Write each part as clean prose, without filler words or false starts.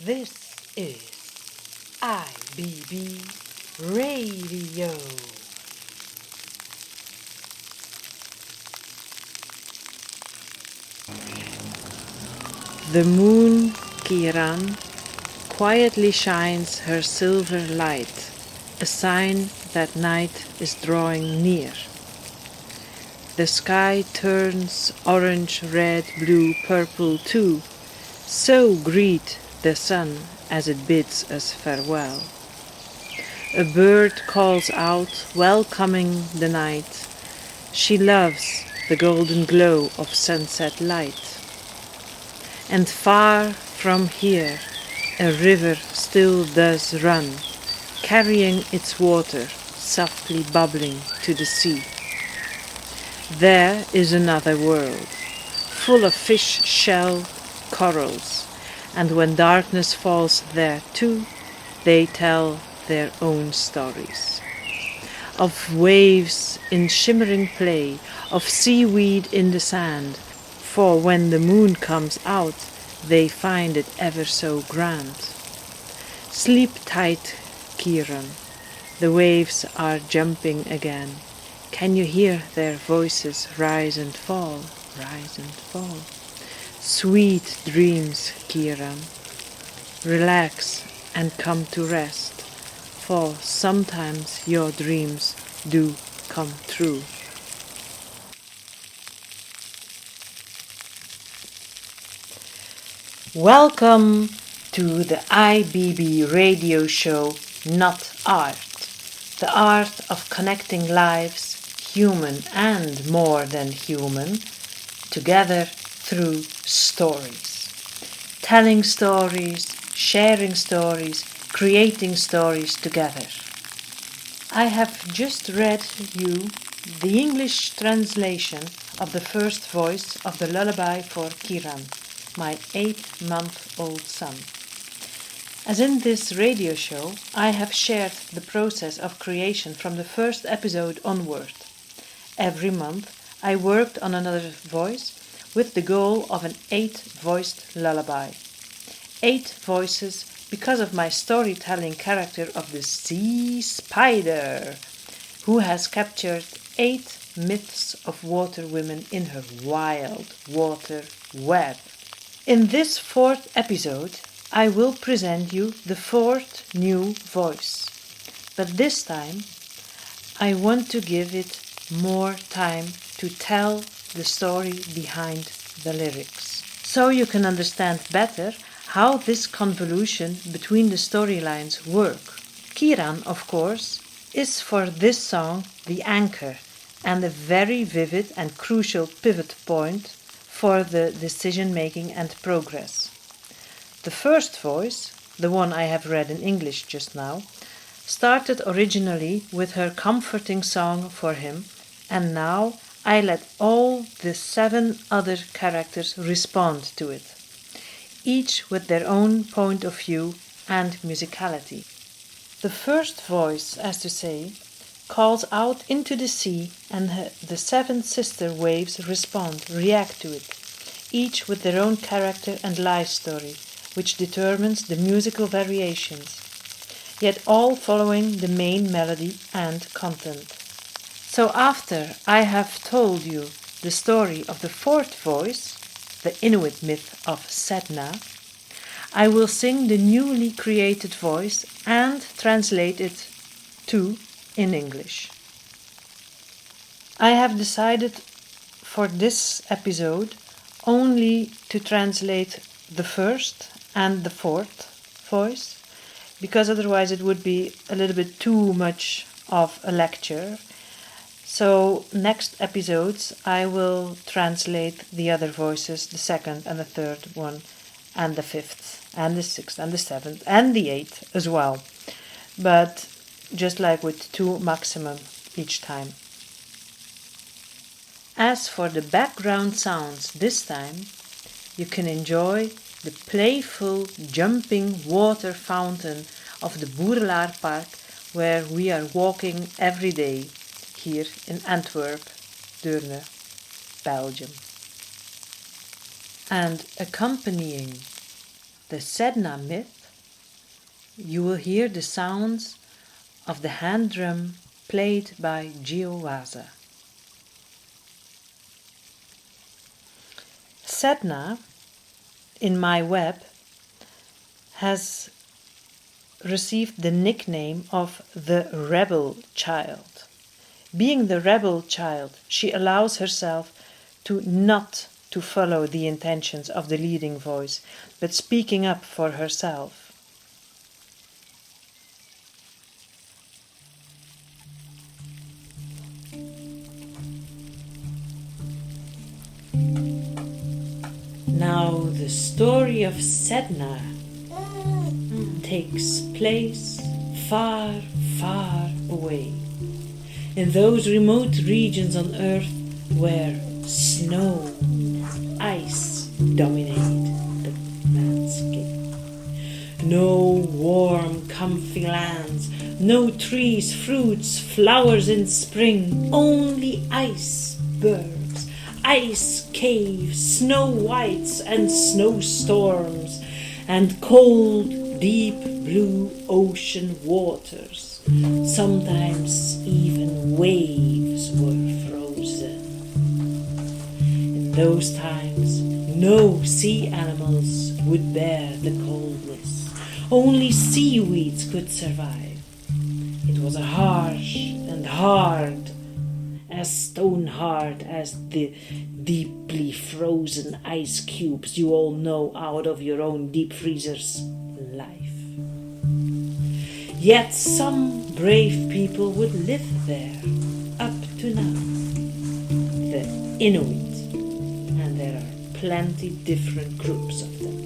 This is IBB Radio. The moon, Kiran, quietly shines her silver light, a sign that night is drawing near. The sky turns orange, red, blue, purple too, so greet the sun as it bids us farewell. A bird calls out, welcoming the night. She loves the golden glow of sunset light. And far from here, a river still does run, carrying its water, softly bubbling to the sea. There is another world, full of fish, shell, corals, and when darkness falls there too, they tell their own stories. Of waves in shimmering play, of seaweed in the sand, for when the moon comes out, they find it ever so grand. Sleep tight, Kiran, the waves are jumping again. Can you hear their voices rise and fall, rise and fall? Sweet dreams, Kiran. Relax and come to rest, for sometimes your dreams do come true. Welcome to the IBB radio show Not Art, the art of connecting lives, human and more than human, together through stories. Telling stories, sharing stories, creating stories together. I have just read you the English translation of the first voice of the lullaby for Kiran, my 8-month-old son. As in this radio show, I have shared the process of creation from the first episode onward. Every month, I worked on another voice with the goal of an 8-voiced lullaby. 8 voices because of my storytelling character of the SeaE Spider, who has captured 8 myths of water women in her wild water web. In this 4th episode, I will present you the 4th new voice. But this time, I want to give it more time to tell the story behind the lyrics, so you can understand better how this convolution between the storylines work. Kiran, of course, is for this song the anchor and a very vivid and crucial pivot point for the decision-making and progress. The first voice, the one I have read in English just now, started originally with her comforting song for him, and now I let all the 7 other characters respond to it, each with their own point of view and musicality. The first voice, as to say, calls out into the sea, and the 7 sister waves respond, react to it, each with their own character and life story, which determines the musical variations, yet all following the main melody and content. So after I have told you the story of the 4th voice, the Inuit myth of SEDNA, I will sing the newly created voice and translate it too in English. I have decided for this episode only to translate the 1st and the 4th voice, because otherwise it would be a little bit too much of a lecture. So next episodes I will translate the other voices, the 2nd and the 3rd one, and the 5th and the 6th and the 7th and the 8th as well, but just like with 2 maximum each time. As for the background sounds this time, you can enjoy the playful jumping water fountain of the Boerelaar Park, where we are walking every day here in Antwerp, Deurne, Belgium. And accompanying the SEDNA myth, you will hear the sounds of the Handdrum played by Giowaza. SEDNA, in my web, has received the nickname of the rebel child. Being the rebel child, she allows herself to not to follow the intentions of the leading voice, but speaking up for herself. Now the story of SEDNA takes place far, far away, in those remote regions on Earth where snow and ice dominate the landscape. No warm, comfy lands, no trees, fruits, flowers in spring, only icebergs, ice caves, snow whites and snowstorms, and cold, deep blue ocean waters. Sometimes even waves were frozen. In those times, no sea animals would bear the coldness. Only seaweeds could survive. It was harsh and hard, as stone hard as the deeply frozen ice cubes you all know out of your own deep freezers in life. Yet some brave people would live there up to now. The Inuit, and there are plenty different groups of them.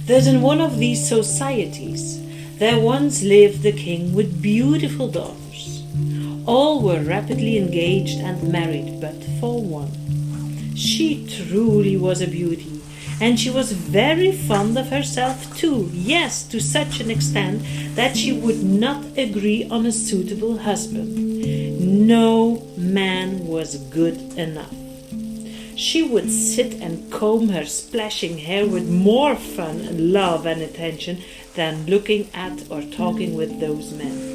That in one of these societies there once lived a king with beautiful daughters. All were rapidly engaged and married, but for one. She truly was a beauty, and she was very fond of herself too, yes, to such an extent that she would not agree on a suitable husband. No man was good enough. She would sit and comb her splashing hair with more fun and love and attention than looking at or talking with those men.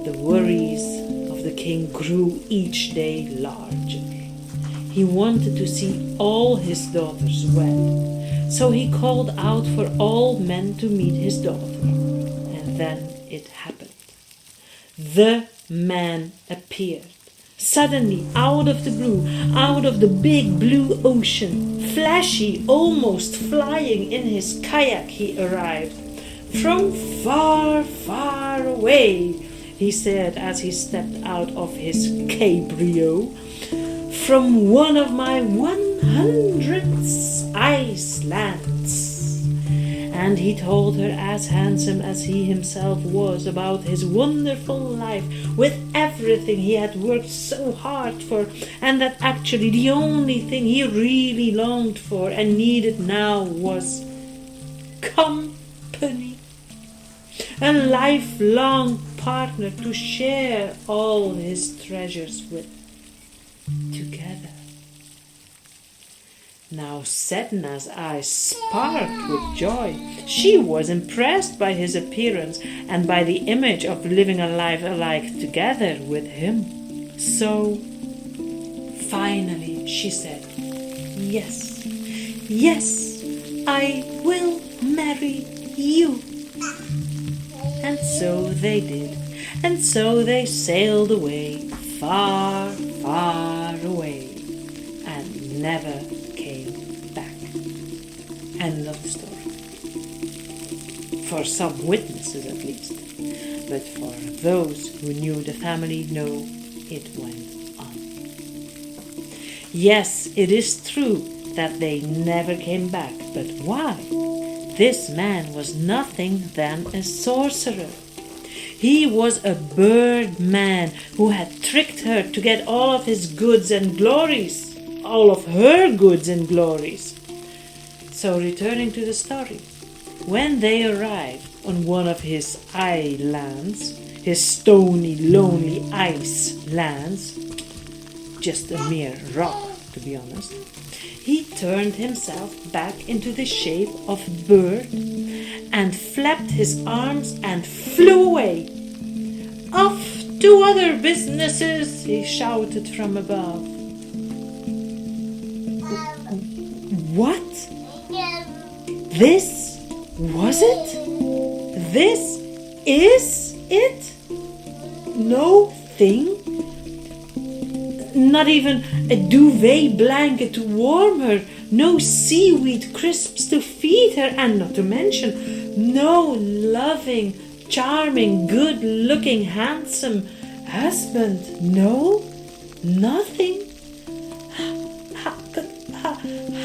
The worries of the king grew each day larger. He wanted to see all his daughters wed, so he called out for all men to meet his daughter. And then it happened. The man appeared. Suddenly, out of the blue, out of the big blue ocean, flashy, almost flying in his kayak, he arrived. From far, far away, he said as he stepped out of his cabrio. From one of my 100 ice lands. And he told her, as handsome as he himself was, about his wonderful life with everything he had worked so hard for, and that actually the only thing he really longed for and needed now was company. A lifelong partner to share all his treasures with. Together. Now SEDNA's eyes sparkled with joy. She was impressed by his appearance and by the image of living a life alike together with him. So, finally, she said, "Yes, yes, I will marry you." And so they did, and so they sailed away, far, far away, and never came back. End of the story. For some witnesses at least, but for those who knew the family know it went on. Yes, it is true that they never came back, but why? This man was nothing than a sorcerer. He was a bird man who had tricked her to get all of his goods and glories, all of her goods and glories. So returning to the story, when they arrived on one of his islands, his stony, lonely ice lands, just a mere rock to be honest, he turned himself back into the shape of a bird and flapped his arms and flew away. "Off to other businesses," he shouted from above. What? This was it? This is it? No thing? Not even a duvet blanket to warm her, no seaweed crisps to feed her, and not to mention no loving, charming, good-looking, handsome husband. No, nothing.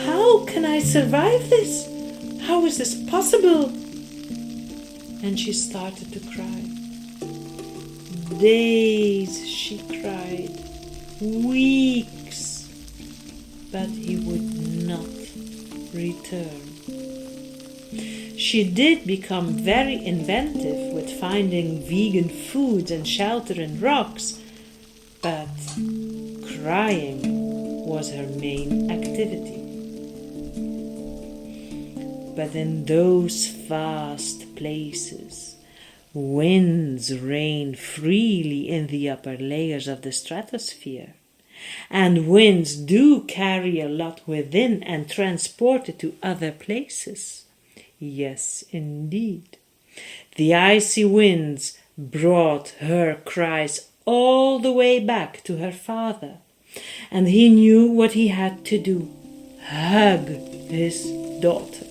How can I survive this? How is this possible? And she started to cry. Days, she cried, weeks, but he would not return. She did become very inventive with finding vegan foods and shelter in rocks, but crying was her main activity. But in those vast places, winds reign freely in the upper layers of the stratosphere, and winds do carry a lot within and transport it to other places. Yes, indeed. The icy winds brought her cries all the way back to her father, and he knew what he had to do: hug his daughter.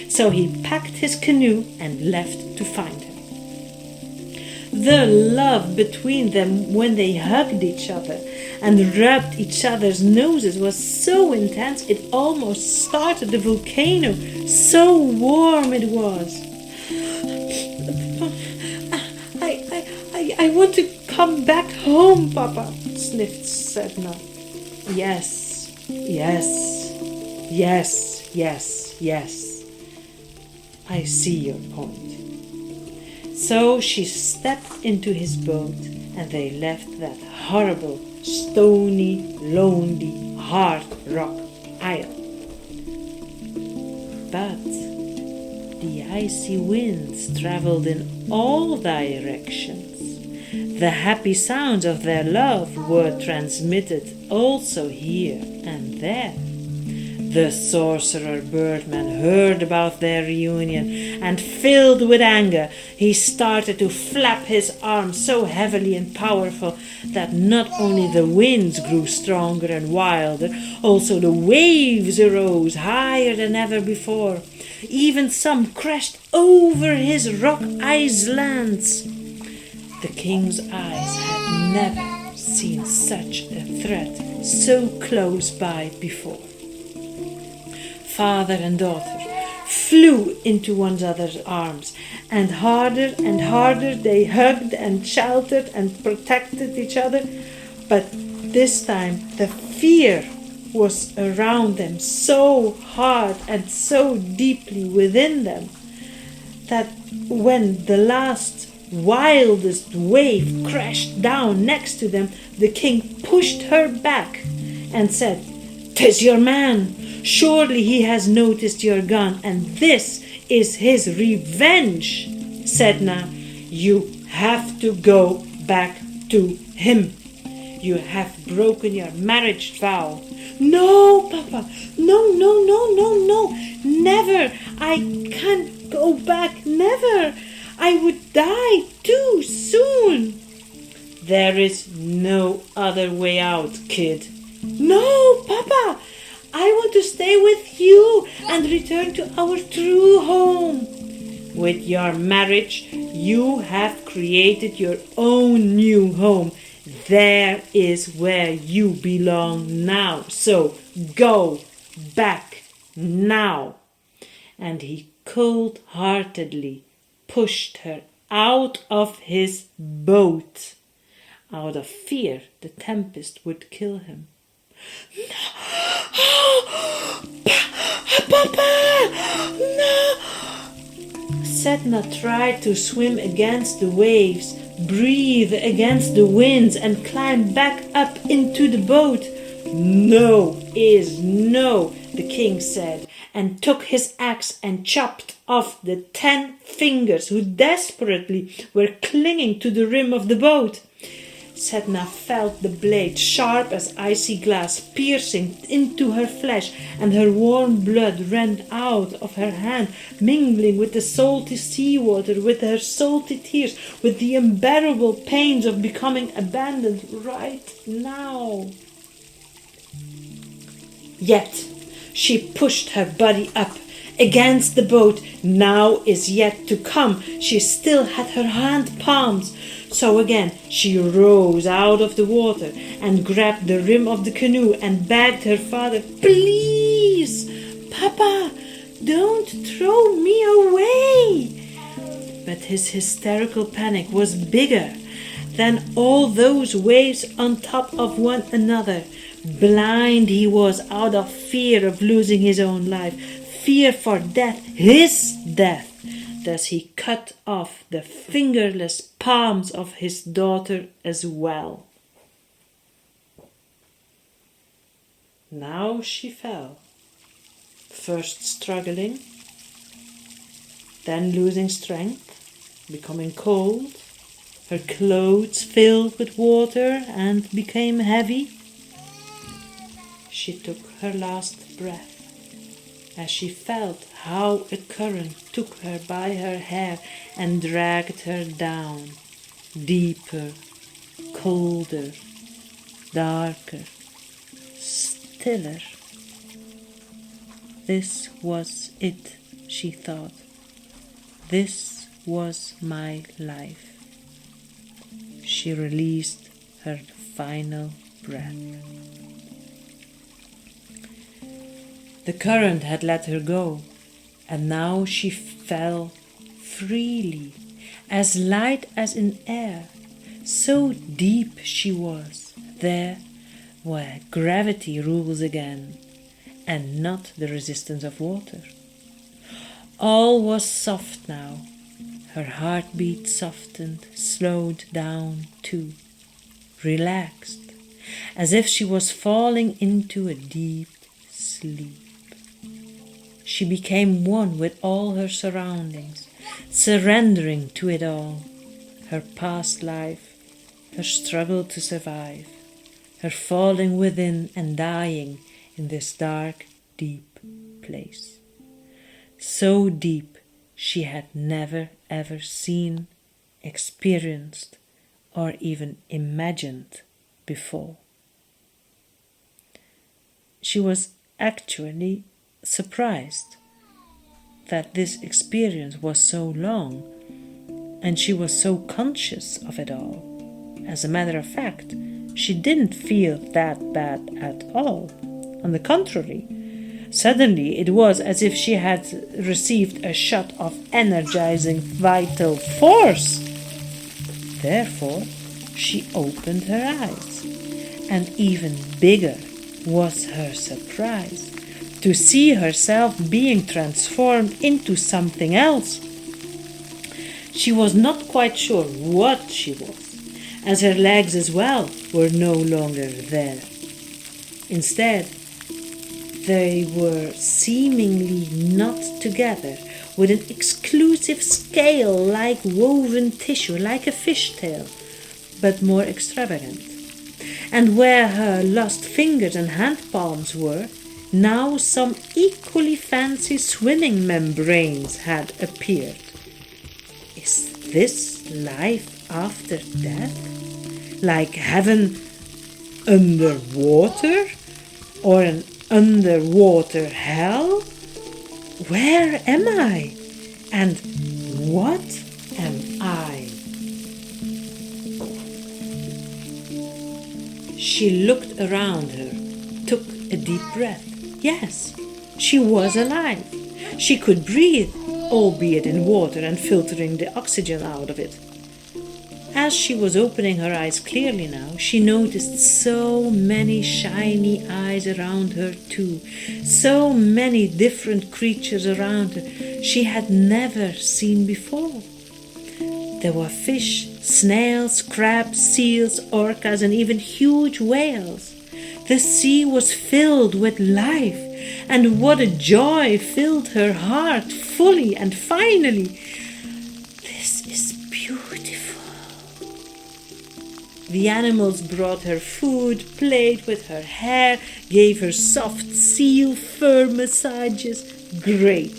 So he packed his canoe and left to find her. The love between them when they hugged each other and rubbed each other's noses was so intense it almost started a volcano, so warm it was. I want to come back home, Papa, sniffed SEDNA. Yes, yes, yes, yes, yes. I see your point. So she stepped into his boat and they left that horrible, stony, lonely, hard rock isle. But the icy winds traveled in all directions. The happy sounds of their love were transmitted also here and there. The sorcerer birdman heard about their reunion, and filled with anger, he started to flap his arms so heavily and powerful that not only the winds grew stronger and wilder, also the waves arose higher than ever before. Even some crashed over his rock islands. The king's eyes had never seen such a threat so close by before. Father and daughter flew into one another's arms, and harder they hugged and sheltered and protected each other. But this time the fear was around them so hard and so deeply within them that when the last wildest wave crashed down next to them, the king pushed her back and said, "'Tis your man. Surely he has noticed your gun, and this is his revenge. SEDNA, you have to go back to him. You have broken your marriage vow." "No, Papa, no, never. I can't go back, never. I would die too soon." "There is no other way out, kid." "No, Papa. I want to stay with you and return to our true home." "With your marriage, you have created your own new home. There is where you belong now. So go back now." And he cold-heartedly pushed her out of his boat. Out of fear the tempest would kill him. "Papa, no!" SEDNA tried to swim against the waves, breathe against the winds, and climb back up into the boat. "No, is no, the king said, and took his axe and chopped off the 10 fingers who desperately were clinging to the rim of the boat. SEDNA felt the blade, sharp as icy glass, piercing into her flesh, and her warm blood ran out of her hand, mingling with the salty seawater, with her salty tears, with the unbearable pains of becoming abandoned right now. Yet she pushed her body up against the boat. Now is yet to come. She still had her hand palms. So again she rose out of the water and grabbed the rim of the canoe and begged her father, "Please, Papa, don't throw me away." But his hysterical panic was bigger than all those waves on top of one another. Blind he was out of fear of losing his own life, fear for death, his death. Thus he cut off the fingerless palms of his daughter as well. Now she fell, first struggling, then losing strength, becoming cold. Her clothes filled with water and became heavy. She took her last breath as she felt how a current took her by her hair and dragged her down, deeper, colder, darker, stiller. This was it, she thought. This was my life. She released her final breath. The current had let her go, and now she fell freely, as light as in air. So deep she was, there where gravity rules again, and not the resistance of water. All was soft now. Her heartbeat softened, slowed down too, relaxed, as if she was falling into a deep sleep. She became one with all her surroundings, surrendering to it all, her past life, her struggle to survive, her falling within and dying in this dark, deep place. So deep she had never ever seen, experienced, or even imagined before. She was actually surprised that this experience was so long, and she was so conscious of it all. As a matter of fact, she didn't feel that bad at all. On the contrary, suddenly it was as if she had received a shot of energizing vital force. Therefore, she opened her eyes, and even bigger was her surprise to see herself being transformed into something else. She was not quite sure what she was, as her legs as well were no longer there. Instead, they were seemingly knot together with an exclusive scale like woven tissue, like a fishtail, but more extravagant. And where her lost fingers and hand palms were, now some equally fancy swimming membranes had appeared. Is this life after death? Like heaven underwater? Or an underwater hell? Where am I? And what am I? She looked around her, took a deep breath. Yes, she was alive. She could breathe, albeit in water and filtering the oxygen out of it. As she was opening her eyes clearly now, she noticed so many shiny eyes around her too, so many different creatures around her she had never seen before. There were fish, snails, crabs, seals, orcas, and even huge whales. The sea was filled with life, and what a joy filled her heart fully and finally. This is beautiful. The animals brought her food, played with her hair, gave her soft seal fur massages. Great.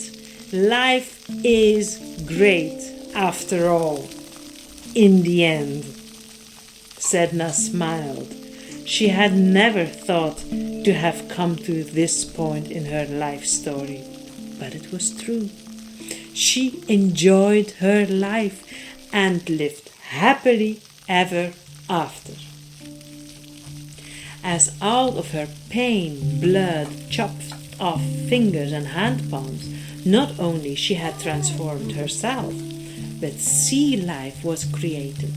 Life is great after all. In the end. Sedna smiled. She had never thought to have come to this point in her life story, but it was true. She enjoyed her life and lived happily ever after. As out of her pain, blood chopped off fingers and hand palms, not only she had transformed herself, but sea life was created.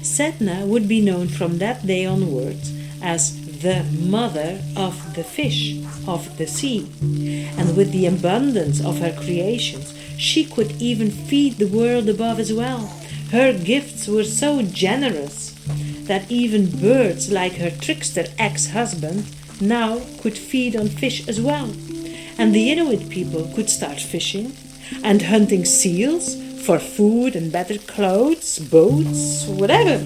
Sedna would be known from that day onwards as the mother of the fish of the sea. And with the abundance of her creations, she could even feed the world above as well. Her gifts were so generous that even birds like her trickster ex-husband now could feed on fish as well. And the Inuit people could start fishing and hunting seals for food and better clothes, boats, whatever.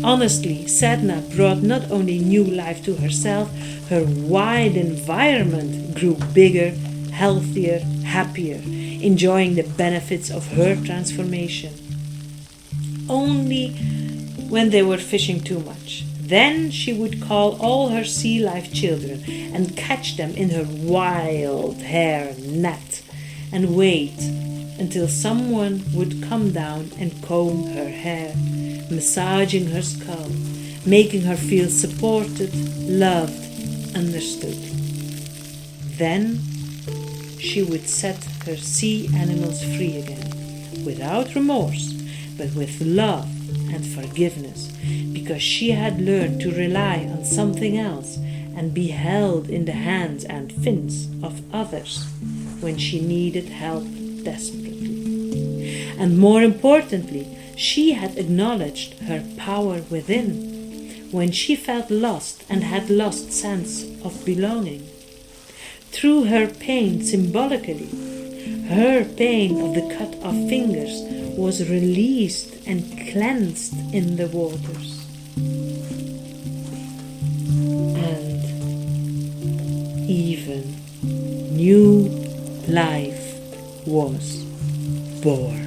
Honestly, Sedna brought not only new life to herself, her wide environment grew bigger, healthier, happier, enjoying the benefits of her transformation. Only when they were fishing too much. Then she would call all her sea life children and catch them in her wild hair net and wait until someone would come down and comb her hair, massaging her skull, making her feel supported, loved, understood. Then she would set her sea animals free again, without remorse, but with love and forgiveness, because she had learned to rely on something else and be held in the hands and fins of others when she needed help desperately. And more importantly, she had acknowledged her power within when she felt lost and had lost sense of belonging. Through her pain symbolically, her pain of the cut off fingers was released and cleansed in the waters. And even new life was born.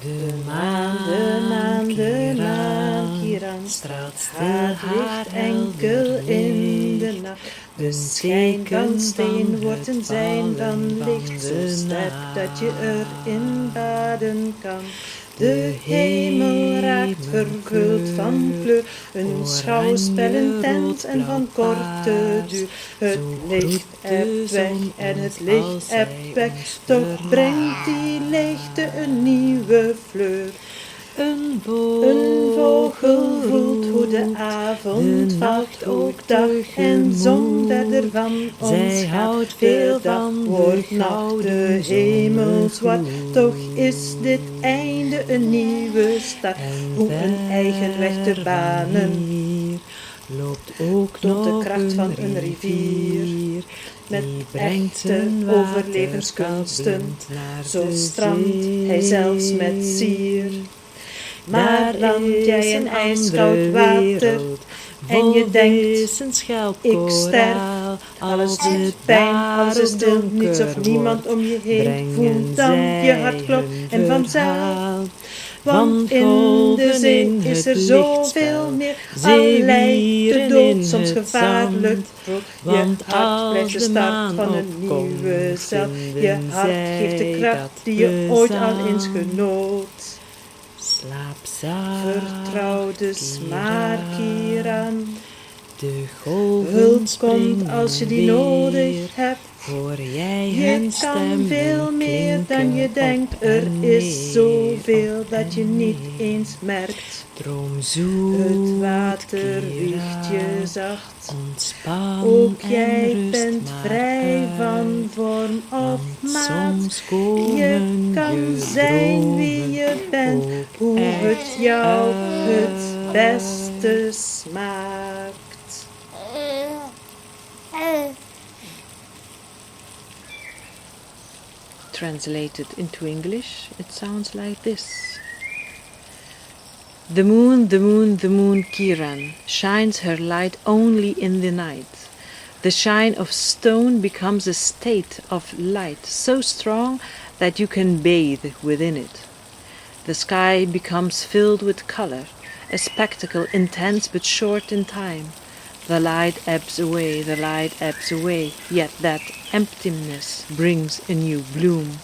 De maan, Kiran, straalt stil haar enkel in de nacht. De schijn van steen wordt een zijn van licht, zo sterk dat je erin baden kan. De hemel raakt vervuld van kleur, een schouwspel intens en van korte duur. Het licht ebt weg en het licht ebt weg, toch brengt die lichte een nieuwe fleur. Een vogel voelt hoe de avond valt, ook dag en zon verder van ons. Zij houdt veel van wordt nacht, de hemel zwart, toch is dit einde een nieuwe start. Hoe een eigen weg te banen loopt ook tot de kracht van een rivier. Met echte overlevenskunsten, zo strandt hij zelfs met sier. Maar land jij in ijskoud water en je denkt, ik sterf, alles doet pijn, alles is stil, niets of niemand om je heen, voel dan je hart klopt en vanzelf. Want in de zee is er zoveel meer, al lijkt de dood soms gevaarlijk, je hart blijft de start van een nieuwe zelf. Je hart geeft de kracht die je ooit al eens genoot. Slaap zacht, vertrouw dus maar, Kiran. De golven Hulp komt als je die nodig hebt. Hoor jij Je hun kan stemmen veel meer dan klinken je denkt. op Er en is zoveel neer, dat op je en niet neer. eens merkt. Droom Het zoet, water wiegt je Kiran, zacht. ontspan Ook en jij rust bent maar vrij van uit. vorm of Want maat. soms Je komen kan je zijn wie dromen je bent, ook hoe het echt jou het uit. beste smaakt. Translated into English, it sounds like this. The moon, the moon, the moon, Kiran, shines her light only in the night. The shine of stone becomes a state of light so strong that you can bathe within it. The sky becomes filled with color, a spectacle intense but short in time. The light ebbs away, the light ebbs away, yet that emptiness brings a new bloom.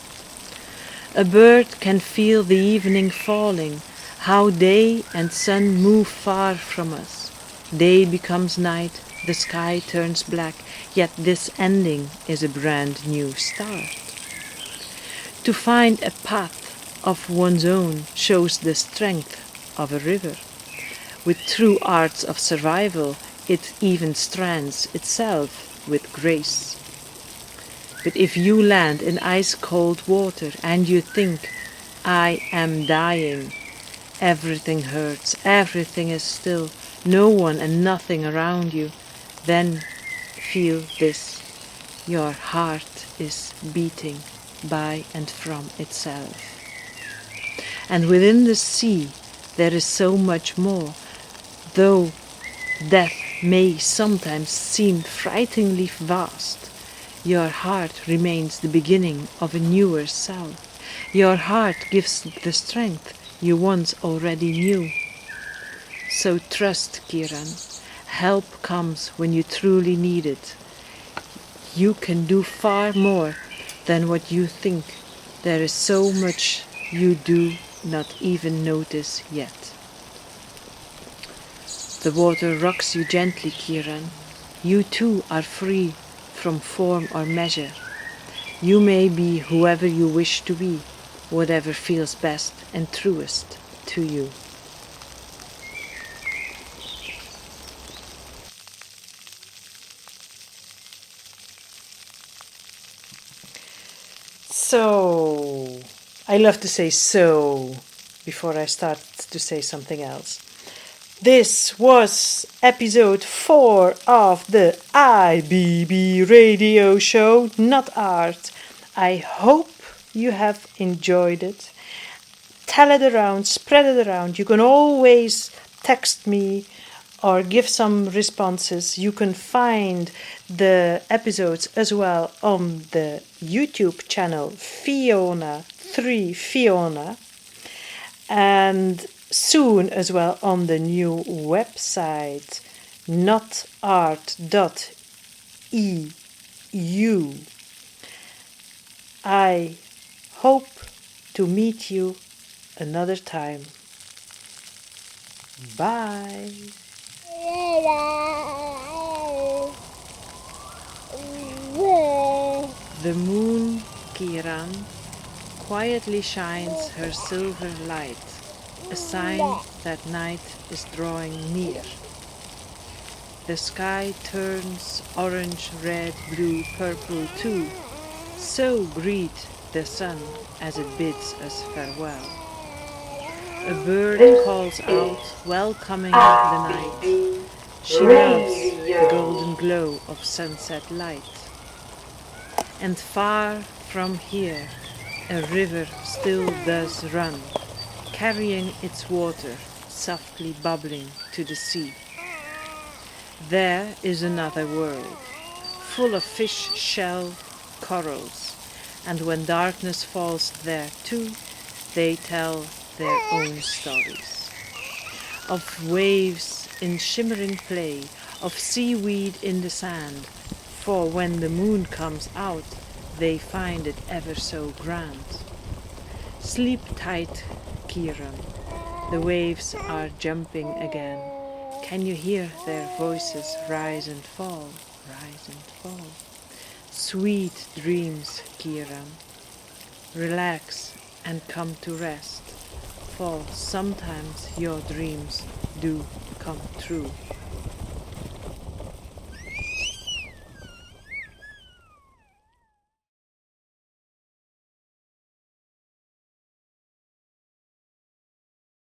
A bird can feel the evening falling, how day and sun move far from us. Day becomes night, the sky turns black, yet this ending is a brand new start. To find a path of one's own shows the strength of a river. With true arts of survival, it even strands itself with grace. But if you land in ice-cold water and you think, I am dying, everything hurts, everything is still, no one and nothing around you, then feel this. Your heart is beating by and from itself. And within the sea there is so much more, though death may sometimes seem frighteningly vast. Your heart remains the beginning of a newer self. Your heart gives the strength you once already knew. So trust, Kiran. Help comes when you truly need it. You can do far more than what you think. There is so much you do not even notice yet. The water rocks you gently, Kiran. You too are free from form or measure. You may be whoever you wish to be, whatever feels best and truest to you. So, I love to say so before I start to say something else. This was episode 4 of the IBB radio show, Not Art. I hope you have enjoyed it. Tell it around, spread it around. You can always text me or give some responses. You can find the episodes as well on the YouTube channel Fiona 3 Fiona, and soon as well on the new website notart.eu. I hope to meet you another time. Bye. The moon, Kiran, quietly shines her silver light, a sign that night is drawing near. The sky turns orange, red, blue, purple too, so greet the sun as it bids us farewell. A bird calls out, welcoming the night. She loves the golden glow of sunset light. And far from here, a river still does run, carrying its water, softly bubbling to the sea. There is another world, full of fish, shell, corals, and when darkness falls there too, they tell their own stories. Of waves in shimmering play, of seaweed in the sand, for when the moon comes out, they find it ever so grand. Sleep tight, Kiran. The waves are jumping again. Can you hear their voices rise and fall, rise and fall? Sweet dreams, Kiran. Relax and come to rest, for sometimes your dreams do come true.